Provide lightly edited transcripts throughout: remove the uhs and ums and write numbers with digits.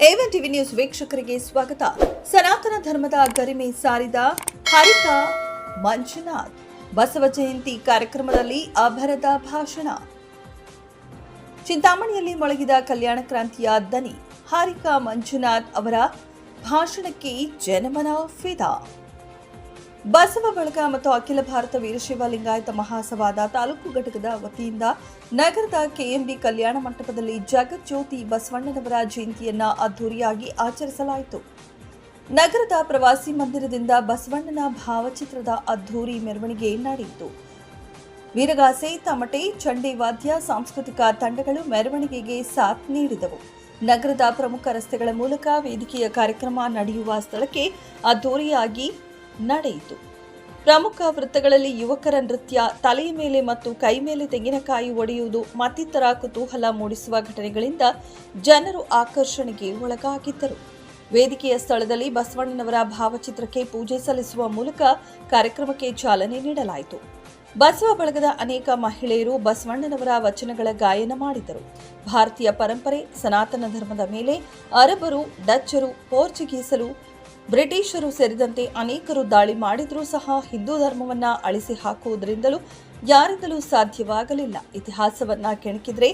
A one TV news ವೀಕ್ಷಕರಿಗೆ ಸ್ವಾಗತ. ಸನಾತನ ಧರ್ಮದ ಗರಿಮೆ ಸಾರಿದ ಹರಿಕಾ ಮಂಜುನಾಥ್ ಬಸವ ಜಯಂತಿ ಕಾರ್ಯಕ್ರಮದಲ್ಲಿ ಅಭರದ ಭಾಷಣ. ಚಿಂತಾಮಣಿಯಲ್ಲಿ ಮೊಳಗಿದ ಕಲ್ಯಾಣ ಕ್ರಾಂತಿಯ ದನಿ ಹರಿಕಾ ಮಂಜುನಾಥ್ ಅವರ ಭಾಷಣಕ್ಕೆ ಜನಮನ ಫಿದಾ. ಬಸವ ಬಳಗ ಮತ್ತು ಅಖಿಲ ಭಾರತ ವೀರಶೈವ ಲಿಂಗಾಯತ ಮಹಾಸಭಾದ ತಾಲೂಕು ಘಟಕದ ವತಿಯಿಂದ ನಗರದ ಕೆಎಂಬಿ ಕಲ್ಯಾಣ ಮಂಟಪದಲ್ಲಿ ಜಗಜ್ಯೋತಿ ಬಸವಣ್ಣನವರ ಜಯಂತಿಯನ್ನು ಅದ್ದೂರಿಯಾಗಿ ಆಚರಿಸಲಾಯಿತು. ನಗರದ ಪ್ರವಾಸಿ ಮಂದಿರದಿಂದ ಬಸವಣ್ಣನ ಭಾವಚಿತ್ರದ ಅದ್ದೂರಿ ಮೆರವಣಿಗೆ ನಡೆಯಿತು. ವೀರಗಾಸೆ, ತಮಟೆ, ಚಂಡಿ ವಾದ್ಯ, ಸಾಂಸ್ಕೃತಿಕ ತಂಡಗಳು ಮೆರವಣಿಗೆಗೆ ಸಾಥ್ ನೀಡಿದವು. ನಗರದ ಪ್ರಮುಖ ರಸ್ತೆಗಳ ಮೂಲಕ ವೇದಿಕೆಯ ಕಾರ್ಯಕ್ರಮ ನಡೆಯುವ ಸ್ಥಳಕ್ಕೆ ಅದ್ದೂರಿಯಾಗಿ ನಡೆಯಿತು. ಪ್ರಮುಖ ವೃತ್ತಗಳಲ್ಲಿ ಯುವಕರ ನೃತ್ಯ, ತಲೆಯ ಮೇಲೆ ಮತ್ತು ಕೈ ಮೇಲೆ ತೆಂಗಿನಕಾಯಿ ಒಡೆಯುವುದು ಮತ್ತಿತರ ಕುತೂಹಲ ಮೂಡಿಸುವ ಘಟನೆಗಳಿಂದ ಜನರು ಆಕರ್ಷಣೆಗೆ ಒಳಗಾಗಿದ್ದರು. ವೇದಿಕೆಯ ಸ್ಥಳದಲ್ಲಿ ಬಸವಣ್ಣನವರ ಭಾವಚಿತ್ರಕ್ಕೆ ಪೂಜೆ ಸಲ್ಲಿಸುವ ಮೂಲಕ ಕಾರ್ಯಕ್ರಮಕ್ಕೆ ಚಾಲನೆ ನೀಡಲಾಯಿತು. ಬಸವ ಬಳಗದ ಅನೇಕ ಮಹಿಳೆಯರು ಬಸವಣ್ಣನವರ ವಚನಗಳ ಗಾಯನ ಮಾಡಿದರು. ಭಾರತೀಯ ಪರಂಪರೆ, ಸನಾತನ ಧರ್ಮದ ಮೇಲೆ ಅರಬರು, ಡಚ್ಚರು, ಪೋರ್ಚುಗೀಸರು, ಬ್ರಿಟಿಷರು ಸೇರಿದಂತೆ ಅನೇಕರು ದಾಳಿ ಮಾಡಿದರೂ ಸಹ ಹಿಂದೂ ಧರ್ಮವನ್ನ ಅಳಿಸಿ ಹಾಕುವುದರಿಂದಲೂ ಯಾರಿಂದಲೂ ಸಾಧ್ಯವಾಗಲಿಲ್ಲ. ಇತಿಹಾಸವನ್ನ ಕೆಣಕಿದ್ರೆ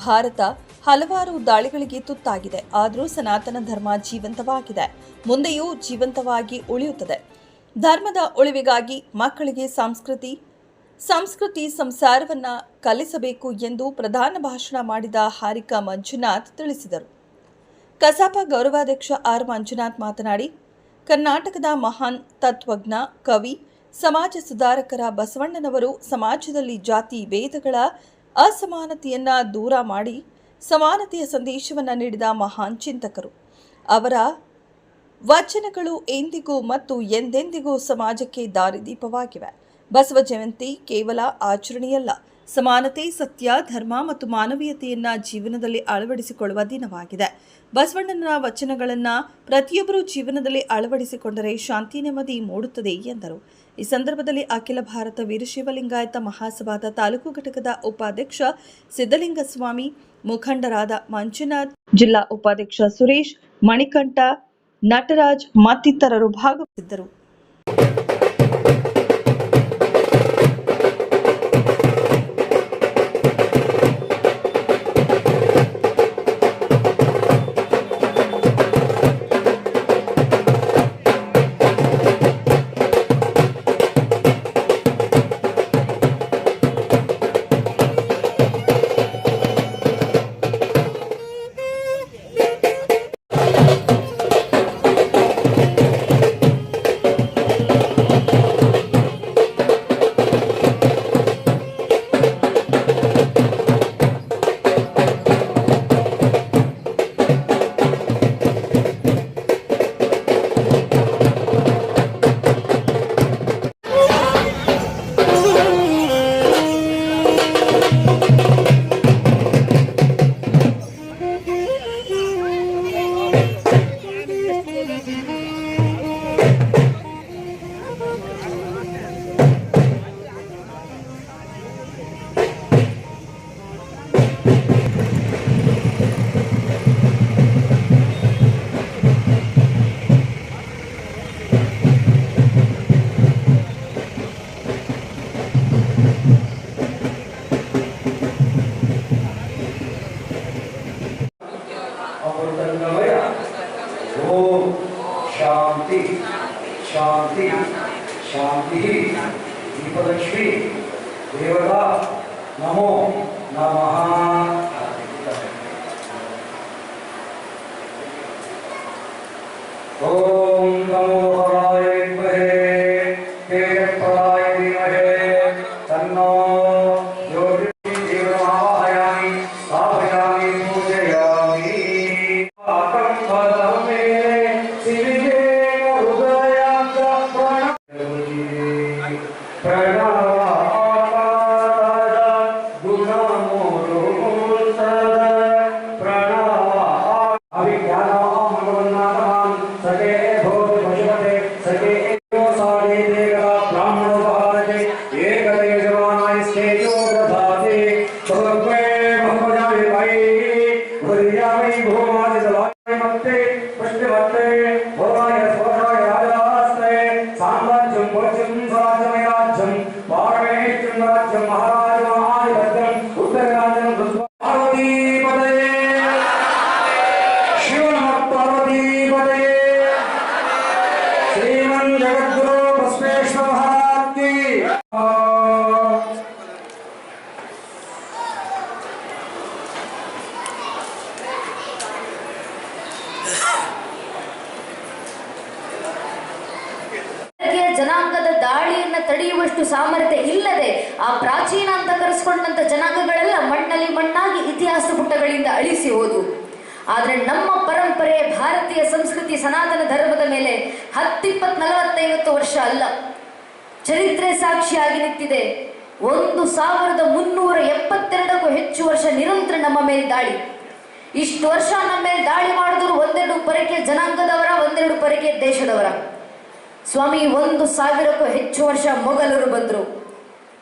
ಭಾರತ ಹಲವಾರು ದಾಳಿಗಳಿಗೆ ತುತ್ತಾಗಿದೆ. ಆದರೂ ಸನಾತನ ಧರ್ಮ ಜೀವಂತವಾಗಿದೆ, ಮುಂದೆಯೂ ಜೀವಂತವಾಗಿ ಉಳಿಯುತ್ತದೆ. ಧರ್ಮದ ಉಳಿವಿಗಾಗಿ ಮಕ್ಕಳಿಗೆ ಸಂಸ್ಕೃತಿ ಸಂಸಾರವನ್ನ ಕಲಿಸಬೇಕು ಎಂದು ಪ್ರಧಾನ ಭಾಷಣ ಮಾಡಿದ ಹರಿಕಾ ಮಂಜುನಾಥ್ ತಿಳಿಸಿದರು. ಕಸಾಪ ಗೌರವಾಧ್ಯಕ್ಷ ಆರ್ ಮಂಜುನಾಥ್ ಮಾತನಾಡಿ, ಕರ್ನಾಟಕದ ಮಹಾನ್ ತತ್ವಜ್ಞ, ಕವಿ, ಸಮಾಜ ಸುಧಾರಕರ ಬಸವಣ್ಣನವರು ಸಮಾಜದಲ್ಲಿ ಜಾತಿ ಭೇದಗಳ ಅಸಮಾನತೆಯನ್ನ ದೂರ ಮಾಡಿ ಸಮಾನತೆಯ ಸಂದೇಶವನ್ನು ನೀಡಿದ ಮಹಾನ್ ಚಿಂತಕರು. ಅವರ ವಚನಗಳು ಎಂದಿಗೂ ಮತ್ತು ಎಂದೆಂದಿಗೂ ಸಮಾಜಕ್ಕೆ ದಾರಿದೀಪವಾಗಿವೆ. ಬಸವ ಜಯಂತಿ ಕೇವಲ ಆಚರಣೆಯಲ್ಲ, ಸಮಾನತೆ, ಸತ್ಯ, ಧರ್ಮ ಮತ್ತು ಮಾನವೀಯತೆಯನ್ನ ಜೀವನದಲ್ಲಿ ಅಳವಡಿಸಿಕೊಳ್ಳುವ ದಿನವಾಗಿದೆ. ಬಸವಣ್ಣನ ವಚನಗಳನ್ನು ಪ್ರತಿಯೊಬ್ಬರೂ ಜೀವನದಲ್ಲಿ ಅಳವಡಿಸಿಕೊಂಡರೆ ಶಾಂತಿ, ನೆಮ್ಮದಿ ಮೂಡುತ್ತದೆ ಎಂದರು. ಈ ಸಂದರ್ಭದಲ್ಲಿ ಅಖಿಲ ಭಾರತ ವೀರಶೈವ ಲಿಂಗಾಯತ ಮಹಾಸಭಾದ ತಾಲೂಕು ಘಟಕದ ಉಪಾಧ್ಯಕ್ಷ ಸಿದ್ದಲಿಂಗಸ್ವಾಮಿ, ಮುಖಂಡರಾದ ಮಂಜುನಾಥ್, ಜಿಲ್ಲಾ ಉಪಾಧ್ಯಕ್ಷ ಸುರೇಶ್, ಮಣಿಕಂಠ, ನಟರಾಜ್ ಮತ್ತಿತರರು ಭಾಗವಹಿಸಿದ್ದರು. ओम शांति शांति शांति दीपलक्ष्मी देवता नमो नमः। ओम नमो हराय विद्महे तेजस्पराय धीमहि तन्नो भूमादि स्वराज्यमयराज्यं पारमेश्वरं राज्यं महाराजमहाधिपत्यं उत्तरराज्यं पार्वतीपदये शिवनमः पार्वतीपदये श्रीमन् जगद्गुरो बसवेश्वर महाराज की ಜನಾಂಗದ ದಾಳಿಯನ್ನ ತಡೆಯುವಷ್ಟು ಸಾಮರ್ಥ್ಯ ಇಲ್ಲದೆ ಆ ಪ್ರಾಚೀನ ಅಂತ ಕರೆಸ್ಕೊಂಡಂತ ಜನಾಂಗಗಳೆಲ್ಲ ಮಣ್ಣಲ್ಲಿ ಮಣ್ಣಾಗಿ ಇತಿಹಾಸ ಪುಟಗಳಿಂದ ಅಳಿಸಿ ಹೋದು. ಆದ್ರೆ ನಮ್ಮ ಪರಂಪರೆ, ಭಾರತೀಯ ಸಂಸ್ಕೃತಿ, ಸನಾತನ ಧರ್ಮದ ಮೇಲೆ 10, 20, 40, 50 ವರ್ಷ ಅಲ್ಲ, ಚರಿತ್ರೆ ಸಾಕ್ಷಿಯಾಗಿ ನಿಂತಿದೆ. 1372ಕ್ಕೂ ಹೆಚ್ಚು ವರ್ಷ ನಿರಂತರ ನಮ್ಮ ಮೇಲೆ ದಾಳಿ. ಇಷ್ಟು ವರ್ಷ ನಮ್ಮ ಮೇಲೆ ದಾಳಿ ಮಾಡಿದ್ರು ಒಂದೆರಡು ಪರಕೆ ಜನಾಂಗದವರ, ಒಂದೆರಡು ಪರಕೆ ದೇಶದವರ. ಸ್ವಾಮಿ 1000ಕ್ಕೂ ಹೆಚ್ಚು ವರ್ಷ ಮೊಘಲರು ಬಂದ್ರು,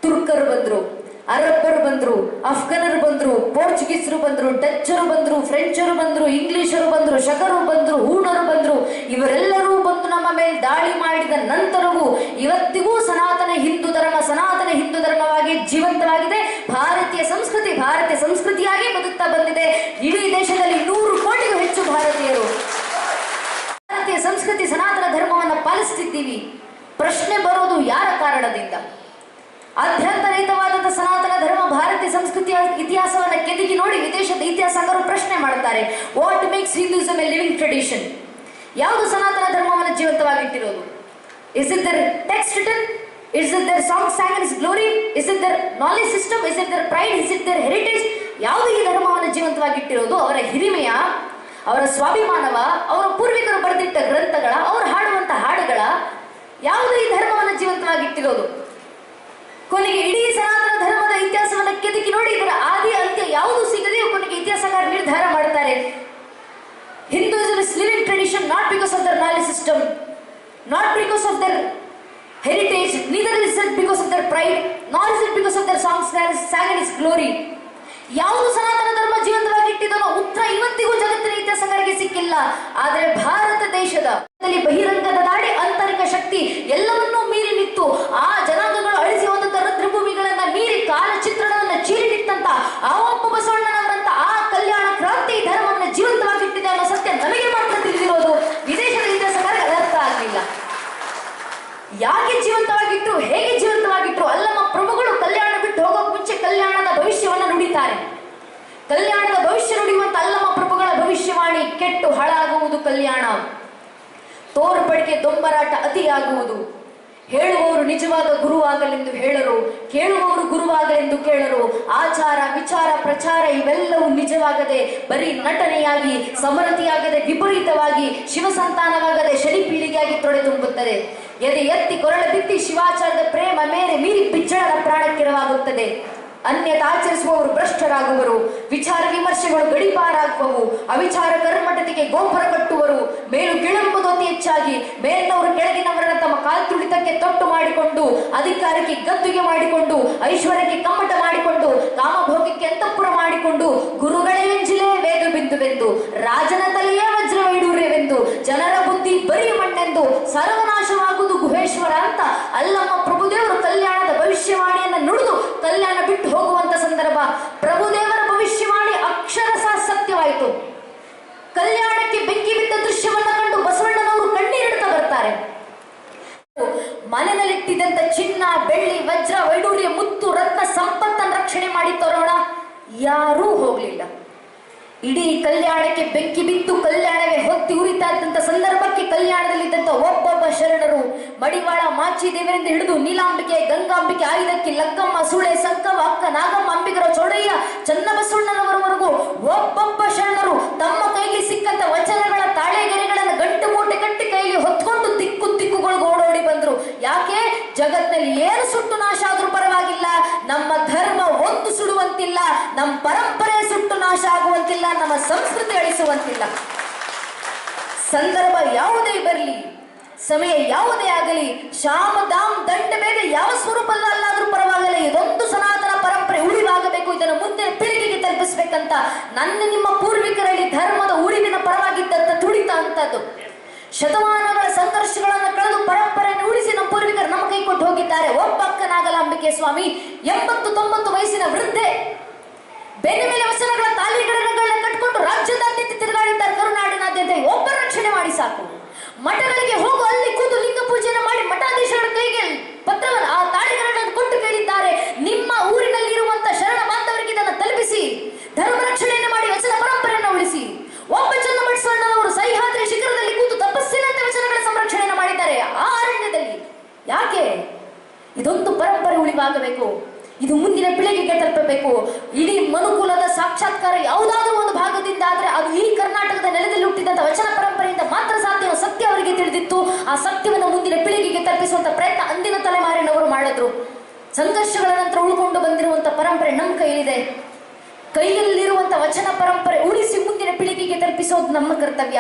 ತುರ್ಕರು ಬಂದ್ರು, ಅರಬ್ಬರು ಬಂದ್ರು, ಅಫ್ಘನರು ಬಂದ್ರು, ಪೋರ್ಚುಗೀಸರು ಬಂದ್ರು, ಡಚ್ಚರು ಬಂದ್ರು, ಫ್ರೆಂಚರು ಬಂದ್ರು, ಇಂಗ್ಲಿಷರು ಬಂದ್ರು, ಶಕರು ಬಂದ್ರು, ಹೂಣರು ಬಂದ್ರು. ಇವರೆಲ್ಲರೂ ಬಂದು ನಮ್ಮ ಮೇಲೆ ದಾಳಿ ಮಾಡಿದ ನಂತರವೂ ಇವತ್ತಿಗೂ ಸನಾತನ ಹಿಂದೂ ಧರ್ಮವಾಗಿ ಜೀವಂತವಾಗಿದೆ. ಭಾರತೀಯ ಸಂಸ್ಕೃತಿಯಾಗಿ ಬದುಕ್ತಾ ಬಂದಿದೆ. ಇಡೀ ದೇಶದಲ್ಲಿ 100 ಕೋಟಿಗೂ ಹೆಚ್ಚು ಭಾರತೀಯರು ಭಾರತೀಯ ಸಂಸ್ಕೃತಿ, ಸನಾತನ ಧರ್ಮವನ್ನು ಪಾಲಿಸುತ್ತಿದ್ದೀವಿ. ಪ್ರಶ್ನೆ ಬರೋದು ಯಾರ ಕಾರಣದಿಂದ? ಅಧ್ಯಂತರಹಿತವಾದಂತಹ ಸನಾತನ ಧರ್ಮ ಭಾರತೀಯ ಸಂಸ್ಕೃತಿಯ ಇತಿಹಾಸವನ್ನು ಕೆದಕಿ ನೋಡಿ ವಿದೇಶದ ಇತಿಹಾಸಕಾರರು ಪ್ರಶ್ನೆ ಮಾಡುತ್ತಾರೆ. What makes Hinduism a living tradition? ಯಾವುದು ಸನಾತನ ಧರ್ಮವನ್ನು ಜೀವಂತವಾಗಿಟ್ಟಿರೋದು? Is it their text written? Is it their song sung in its glory? Is it their knowledge system? Is it their pride? Is it their heritage? ಯಾವುದು ಈ ಧರ್ಮವನ್ನು ಜೀವಂತವಾಗಿಟ್ಟಿರೋದು? ಅವರ ಹಿರಿಮೆಯ, ಅವರ ಸ್ವಾಭಿಮಾನವ, ಅವರ ಪೂರ್ವಿಕರು ಬರೆದಿಟ್ಟ ಗ್ರಂಥಗಳ, ಅವರು ಹಾಡುವಂತ ಹಾಡುಗಳ? ಯಾವುದು ಈ ಧರ್ಮವನ್ನು ಜೀವಂತವಾಗಿಟ್ಟಿರೋದು? ಕೊನೆಗೆ ಇಡೀ ಸನಾತನ ಧರ್ಮದ ಇತಿಹಾಸವನ್ನು ಕೆದಕಿ ನೋಡಿ ಇದರ ಆದಿ ಅಂತ್ಯ ಯಾವುದು ಸಿಗದೆ ಕೊನೆಗೆ ಇತಿಹಾಸಕಾರ ನಿರ್ಧಾರ ಮಾಡ್ತಾರೆ. Hinduism is living tradition not because of their knowledge system, not because of their heritage, neither is it because of their pride, not is it because of their songs sung in its glory. ಯಾವುದು ಸನಾತನ ಧರ್ಮ ಜೀವಂತವಾಗಿಟ್ಟಿದನೋ ಉತ್ತರ ಇವತ್ತಿಗೂ ಜಗತ್ತಿನ ಇತಿಹಾಸಕಾರರಿಗೆ ಸಿಕ್ಕಿಲ್ಲ. ಆದರೆ ಭಾರತ ದೇಶದ ಬಹಿರಂಗದ ದಾಳಿ, ಆಂತರಿಕ ಶಕ್ತಿ ಎಲ್ಲವನ್ನೂ ಮೀರಿ ನಿಂತು ಆ ಜನಾಂಗಗಳು ಅಳಿಸಿ ಹೋದಂತ ರುದ್ರಭೂಮಿಗಳನ್ನ ಮೀರಿ ಕಾಲಚಿತ್ರಣವನ್ನ ಚೀರಿ ನಿಂತಂತ ಆ ಒಬ್ಬ ಬಸವಣ್ಣನವರಂತ ಆ ಕಲ್ಯಾಣ ಕ್ರಾಂತಿ ಧರ್ಮವನ್ನು ಜೀವಂತವಾಗಿಟ್ಟಿದೆ ಅನ್ನೋ ಸತ್ಯ ನಮಗೆ ಮಾತ್ರ ತಿಳಿದಿರೋದು. ವಿದೇಶದ ಇತಿಹಾಸಕಾರರಿಗೆ ಅದರ್ಥ ಆಗಲಿಲ್ಲ. ಯಾಕೆ ಜೀವಂತವಾಗಿಟ್ರು, ಹೇಗೆ ಜೀವಂತವಾಗಿಟ್ರು? ಅಲ್ಲಮ್ಮ ಪ್ರಭುಗಳು ಕಲ್ಯಾಣ ಬಿಟ್ಟು ಹೋಗೋಕ್ ಮುಂಚೆ ಕಲ್ಯಾಣದ ಭವಿಷ್ಯವನ್ನ ನುಡಿತಾರೆ. ಕಲ್ಯಾಣದ ಭವಿಷ್ಯ ನುಡಿಯುವಂತ ಅಲ್ಲಮ್ಮ ಪ್ರಭುಗಳ ಭವಿಷ್ಯವಾಣಿ: ಕೆಟ್ಟು ಹಾಳಾಗುವುದು ಕಲ್ಯಾಣ, ತೋರ್ಪಡಿಕೆ ದೊಂಬರಾಟ ಅತಿಯಾಗುವುದು, ಹೇಳುವವರು ನಿಜವಾದ ಗುರುವಾಗಲೆಂದು ಹೇಳರು, ಕೇಳುವವರು ಗುರುವಾಗಲೆಂದು ಕೇಳರು, ಆಚಾರ ವಿಚಾರ ಪ್ರಚಾರ ಇವೆಲ್ಲವೂ ನಿಜವಾಗದೆ ಬರೀ ನಟನೆಯಾಗಿ, ಸಮರತಿಯಾಗದೆ ವಿಪರೀತವಾಗಿ, ಶಿವಸಂತಾನವಾಗದೆ ಶನಿ ಪೀಳಿಗೆಯಾಗಿ ತೊಡೆ ತುಂಬುತ್ತದೆ. ಎದೆ ಎತ್ತಿ ಕೊರಳ ಬಿತ್ತಿ ಶಿವಾಚಾರದ ಪ್ರೇಮ ಮೇರೆ ಮೀರಿ ಬಿಜ್ಜಳನ ಪ್ರಾಣಕ್ಕಿರವಾಗುತ್ತದೆ. ಅನ್ಯತಾಚರಿಸುವವರು ಭ್ರಷ್ಟರಾಗುವರು, ವಿಚಾರ ವಿಮರ್ಶೆಗಳು ಗಡಿಪಾರಾಗುವವು, ಅವಿಚಾರ ಕರ್ಮಟತೆಗೆ ಗೋಪುರ ಕಟ್ಟುವರು, ಮೇಲು ಕೆಳಂಬುದು ಅತಿ ಹೆಚ್ಚಾಗಿ ಮೇಲಿನವರು ಕೆಳಗಿನವರನ್ನ ತಮ್ಮ ಕಾಲ್ತುಳಿತಕ್ಕೆ ತೊಟ್ಟು ಮಾಡಿಕೊಂಡು, ಅಧಿಕಾರಕ್ಕೆ ಗದ್ದುಗೆ ಮಾಡಿಕೊಂಡು, ಐಶ್ವರ್ಯಕ್ಕೆ ಕಮ್ಮಟ ಮಾಡಿಕೊಂಡು, ಕಾಮಭೋಗಕ್ಕೆ ಅಂತಃಪುರ ಮಾಡಿಕೊಂಡು, ಗುರುಗಳೇ ಎಂಜಿಲೇ ವೇದ ಬಿಂದುವೆಂದು, ರಾಜನ ತಲೆಯೇ ವಜ್ರವೈಡೂರ್ಯವೆಂದು, ಜನರ ಬುದ್ಧಿ ಬರೀ ಮಣ್ಣೆಂದು, ಸರ್ವನಾಶವಾಗುವುದು ಗುಹೇಶ್ವರ ಅಂತ ಅಲ್ಲಮ್ಮ ಪ್ರಭುದೇವರು ಕಲ್ಯಾಣದ ಭವಿಷ್ಯವಾಣಿಯನ್ನು ನುಡಿದು ಕಲ್ಯಾಣ ಬಿಟ್ಟು ಹೋಗುವಂತ ಸಂದರ್ಭ. ಪ್ರಭುದೇವರ ಭವಿಷ್ಯವಾಣಿ ಅಕ್ಷರಶಃ ಸತ್ಯವಾಯಿತು. ಕಲ್ಯಾಣಕ್ಕೆ ಬೆಂಕಿ ಬಿದ್ದ ದೃಶ್ಯವನ್ನ ಕಂಡು ಬಸವಣ್ಣನವರು ಕಣ್ಣೀರಿಡ್ತಾ ಬರ್ತಾರೆ. ಮನೆಯಲ್ಲಿಟ್ಟಿದ್ದಂತ ಚಿನ್ನ, ಬೆಳ್ಳಿ, ವಜ್ರ, ವೈಡೂರ್ಯ, ಮುತ್ತು, ರತ್ನ ಸಂಪತ್ತನ್ನು ರಕ್ಷಣೆ ಮಾಡಿ ತರೋಣ ಯಾರೂ ಹೋಗ್ಲಿಲ್ಲ. ಇಡೀ ಕಲ್ಯಾಣಕ್ಕೆ ಬೆಂಕಿ ಬಿದ್ದು ಕಲ್ಯಾಣವೇ ಹೊತ್ತಿ ಉರಿತಾ ಇದ್ದಂತ ಸಂದರ್ಭಕ್ಕೆ ಕಲ್ಯಾಣದಲ್ಲಿದ್ದಂತ ಒಬ್ಬೊಬ್ಬ ಶರಣರು ಮಡಿವಾಳ ಮಾಚಿದೇವರಿಂದ ಹಿಡಿದು ನೀಲಾಂಬಿಕೆ, ಗಂಗಾಂಬಿಕೆ, ಆಯುಧಕ್ಕೆ, ಲಕ್ಕಮ್ಮ, ಸುಳೆ, ಸಂಕವ, ಅಕ್ಕ ನಾಗಮ್ಮ, ಅಂಬಿಗರ ಚೌಡಯ್ಯ, ಚನ್ನಬಸವಣ್ಣನವರವರೆಗೂ ಒಬ್ಬೊಬ್ಬ ಶರಣರು ತಮ್ಮ ಕೈಗೆ ಸಿಕ್ಕಂತ ವಚನಗಳ ತಾಳೆಗೆರೆಗಳನ್ನು ಗಂಟು ಮೂಟೆ ಕಟ್ಟಿ ಕೈಲಿ ಹೊತ್ಕೊಂಡು ದಿಕ್ಕುಗಳಿಗೆ ಓಡೋಡಿ ಬಂದ್ರು. ಯಾಕೆ? ಜಗತ್ತಿನಲ್ಲಿ ಏನು ಸುಟ್ಟು ನಾಶ ಆದ್ರೂ ಪರವಾಗಿಲ್ಲ, ನಮ್ಮ ಧರ್ಮ ಒಂದು ಸುಡುವಂತಿಲ್ಲ, ನಮ್ಮ ಪರಂಪರೆ ಸುಟ್ಟು ನಾಶ ಆಗುವಂತಿಲ್ಲ, ನಮ್ಮ ಸಂಸ್ಕೃತಿ ಅಳಿಸುವಂತಿಲ್ಲ. ಸಂದರ್ಭ ಯಾವುದೇ ಬರಲಿ, ಸಮಯ ಯಾವುದೇ ಆಗಲಿ, ಶಾಮ ದಾಮ್ ದಂಡ ಮೇಲೆ ಯಾವ ಸ್ವರೂಪದಲ್ಲಾದ್ರೂ ಪರವಾಗಿಲ್ಲ, ಇದೊಂದು ಸನಾತನ ಪರಂಪರೆ ಉಳಿವಾಗಬೇಕು, ಇದನ್ನು ಮುಂದೆ ಪೀಳಿಗೆಗೆ ತಲುಪಿಸ್ಬೇಕಂತ ನನ್ನ ನಿಮ್ಮ ಪೂರ್ವಿಕರಲ್ಲಿ ಧರ್ಮದ ಉಳಿವಿನ ಪರವಾಗಿದ್ದಂತ ತುಡಿತ ಅಂತದ್ದು. ಶತಮಾನಗಳ ಸಂಘರ್ಷಗಳನ್ನು ಕಳೆದು ಪರಂಪರೆಯನ್ನು ಉಳಿಸಿ ನಮ್ಮ ಪೂರ್ವಿಕರು ನಮ್ಮ ಕೈ ಕೊಟ್ಟು ಹೋಗಿದ್ದಾರೆ. ಒಬ್ಬ ಅಕ್ಕ ನಾಗಲಾಂಬಿಕೆ ಸ್ವಾಮಿ 80-90 ವಯಸ್ಸಿನ ವೃದ್ಧೆ ಬೆನ್ನ ಮೇಲೆ ವಚನಗಳ ತಾಲಿಗಳನ್ನ ಕಟ್ಕೊಂಡು ರಾಜ್ಯದಾದ್ಯಂತ ತಿರುಗಾಡಿದ್ದಾರೆ. ಕರುನಾಡಿನಾದ್ಯಂತ ಒಬ್ಬ ರಕ್ಷಣೆ ಮಾಡಿ ಸಾಕು. ಮಠಗಳಿಗೆ ಹೋಗು, ಅಲ್ಲಿ ಕೂತು ಲಿಂಗ ಪೂಜೆಯನ್ನು ಮಾಡಿ ಮಠಾಧೀಶರ ಕೈಗೆ ಪತ್ರವನ್ನು ಆ ತಾಳಿಗಳನ್ನು ಕೊಟ್ಟು ಕೇಳಿದ್ದಾರೆ, ನಿಮ್ಮ ಊರಿನಲ್ಲಿರುವಂತ ಶರಣ ಬಾಂಧವರಿಗೆ ಇದನ್ನು ತಲುಪಿಸಿ ಧರ್ಮ ರಕ್ಷಣೆಯನ್ನು ಮಾಡಿ ವಚನ ಪರಂಪರೆಯನ್ನು ಉಳಿಸಿ. ಒಬ್ಬ ಚನ್ನಬಸವಣ್ಣನವರು ಸಹ್ಯಾದ್ರಿ ಶಿಖರದಲ್ಲಿ ಕೂತು ತಪಸ್ಸಿನಂತೆ ವಚನಗಳ ಸಂರಕ್ಷಣೆಯನ್ನು ಮಾಡಿದ್ದಾರೆ ಆ ಅರಣ್ಯದಲ್ಲಿ. ಯಾಕೆ? ಇದೊಂದು ಪರಂಪರೆ ಉಳಿವಾಗಬೇಕು, ಇದು ಮುಂದಿನ ಪೀಳಿಗೆಗೆ ತಲುಪಬೇಕು. ಇಡೀ ಮನುಕುಲದ ಸಾಕ್ಷಾತ್ಕಾರ ಯಾವುದಾದ್ರೂ ಒಂದು ಭಾಗದಿಂದ ಆದ್ರೆ ಅದು ಈ ಕರ್ನಾಟಕದ ನೆಲದಲ್ಲಿ ಹುಟ್ಟಿದಂತ ವಚನ ಪರಂಪರೆಯಿಂದ ಮಾತ್ರ ಸಾಧ್ಯ. ಸತ್ಯ ಅವರಿಗೆ ತಿಳಿದಿತ್ತು. ಆ ಸತ್ಯವನ್ನು ಮುಂದಿನ ಪೀಳಿಗೆಗೆ ತಲುಪಿಸುವಂತ ಪ್ರಯತ್ನ ಅಂದಿನ ತಲೆಮಾರಿನವರು ಮಾಡಿದ್ರು. ಸಂಘರ್ಷಗಳ ನಂತರ ಉಳ್ಕೊಂಡು ಬಂದಿರುವಂತ ಪರಂಪರೆ ನಮ್ಮ ಕೈಲಿದೆ. ಕೈಯಲ್ಲಿರುವಂತ ವಚನ ಪರಂಪರೆ ಉಳಿಸಿ ಮುಂದಿನ ಪೀಳಿಗೆಗೆ ತಲುಪಿಸೋದು ನಮ್ಮ ಕರ್ತವ್ಯ.